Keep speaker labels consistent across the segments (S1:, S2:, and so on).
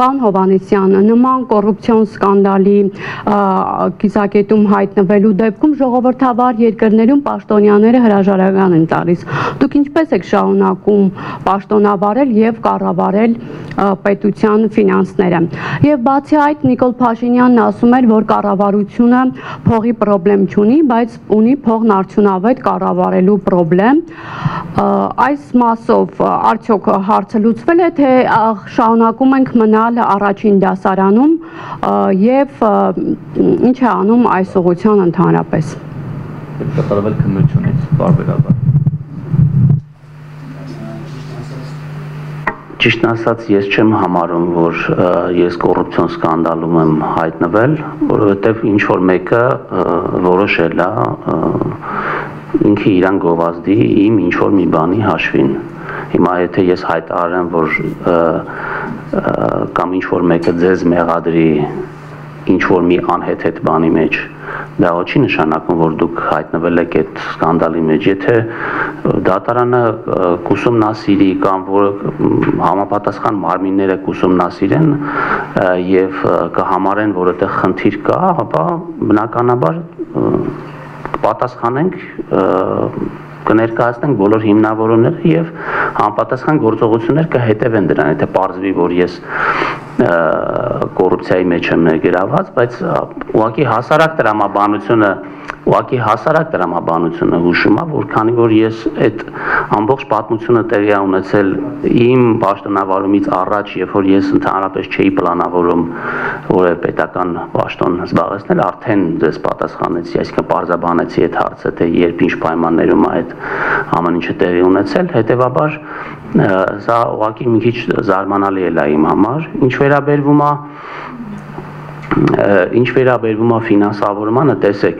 S1: Պարոն Հովհաննիսյան, նման կոռուպցիոն սկանդալի կիզակետում հայտնվելու դեպքում ժողովրդավար երկրներում պաշտոնյաները հրաժարական են տալիս։ Դուք ինչպես եք շարունակում պաշտոնավարել եւ կառավարել պետության ֆինանսները։ Եվ բացի այդ Նիկոլ Փաշինյանն ասում էր, որ կառավարությունը փողի խնդրեմ չունի, բայց ունի փողն արդյունավետ կառավարելու խնդրեմ։ Այս մասով արդյոք հարցը լուծվել է, թե շարունակում ենք մնալ առաջին դասարանում եւ ինչ է անում այս ուղղության ընդհանրապես։
S2: Կատարվել քննությունից բարբերաբար։ Ճիշտն ասած, ես չեմ համարում, որ ես կոռուպցիոն սկանդալում եմ հայտնվել, որովհետև ինչ որ մեկը որոշել է ինքը իրան գովազդի իմ ինչ որ մի բանի հաշվին։ Հիմա եթե ես հայտարարեմ, որ կամ ինչ որ մեկը ձեզ մեղադրի ինչ որ մի անհեթեթ բանի մեջ, դա չի նշանակում, որ դուք հայտնվել եք այդ սկանդալի մեջ։ Եթե դատարանը կուսումնասիրի կամ որ համապատասխան մարմինները կուսումնասիրեն եւ կհամարեն, որ այդտեղ խնդիր կա, ապա բնականաբար կպատասխանենք, կներկայացնենք բոլոր հիմնավորումները եւ համապատասխան գործողություններ կհետևեն դրան, եթե պարզվի, որ ես կոռուպցիայի մեջ եմ ներգրաված, բայց ուղղակի հասարակ տրամաբանությունը հուշում է, որ քանի որ ես այդ ամբողջ պատմությունը տեղի է ունեցել իմ պաշտոնավարումից առաջ, երբ որ ես ընդհանրապես չէի պլանավորում որևէ պետական պաշտոն զբաղեցնել, արդեն ձեզ պատասխանեցի, այսինքն պարզաբանեցի այդ հարցը, թե երբ ինչ պայմաններում է այդ ամեն ինչը տեղի ունեցել, հետեւաբար սա ուղղակի մի քիչ զարմանալի է իմ համար, ինչ վերաբերվում է ֆինանսավորմանը, տեսեք,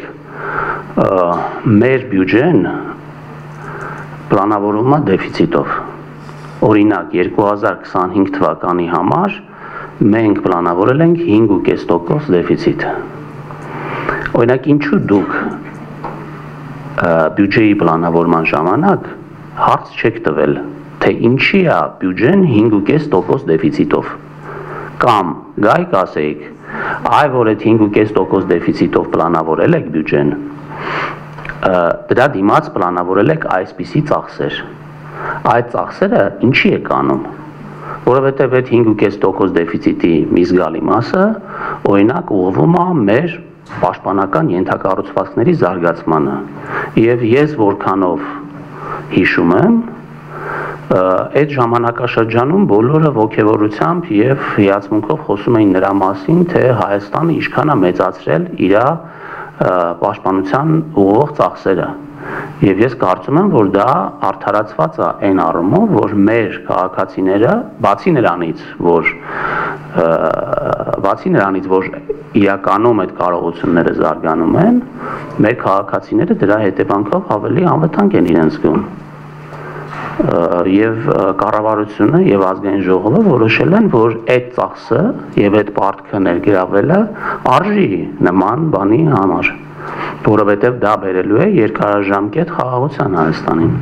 S2: մեր բյուջեն պլանավորվում է դեֆիցիտով, օրինակ 2025 թվականի համար մենք պլանավորել ենք 5.5% դեֆիցիտ, օրինակ ինչու դուք բյուջեի պլանավորման ժամանակ հարց չեք տվել, թե ինչի է բյուջեն 5.5% դեֆիցիտով, կամ գայք ասեիք, այ որ այդ 5.5% դեֆիցիտով պլանավորել եք բյուջեն, դրա դիմաց պլանավորել եք այսպիսի ծախսեր, այդ ծախսերը ինչի եք անում, որովհետև այդ 5.5% դեֆիցիտի մի զգալի մասը օրինակ ուղղվում է մեր պաշտպանական ենթակառուցվածքների զարգացմանը, եւ ես որքանով հիշում եմ, այդ ժամանակաշրջանում բոլորը ոգևորությամբ եւ հիացմունքով խոսում էին նրա մասին, թե Հայաստանը ինչքան է մեծացրել իր պաշտպանության ուղղող ծախսերը։ Եվ ես կարծում եմ, որ դա արդարացված է այն առումով, որ մեր քաղաքացիները, բացի նրանից, որ իրականում այդ կարողությունները զարգանում են, մեր քաղաքացիները դրա հետևանքով ավելի անվտանգ են իրենց զգում։ Եվ կառավարությունը եւ ազգային ժողովը որոշել են, որ այդ ծախսը եւ այդ պարտքը ներգրավելը արժի նման բանի համար, որովհետեւ դա բերելու է երկարաժամկետ խաղաղության Հայաստանին։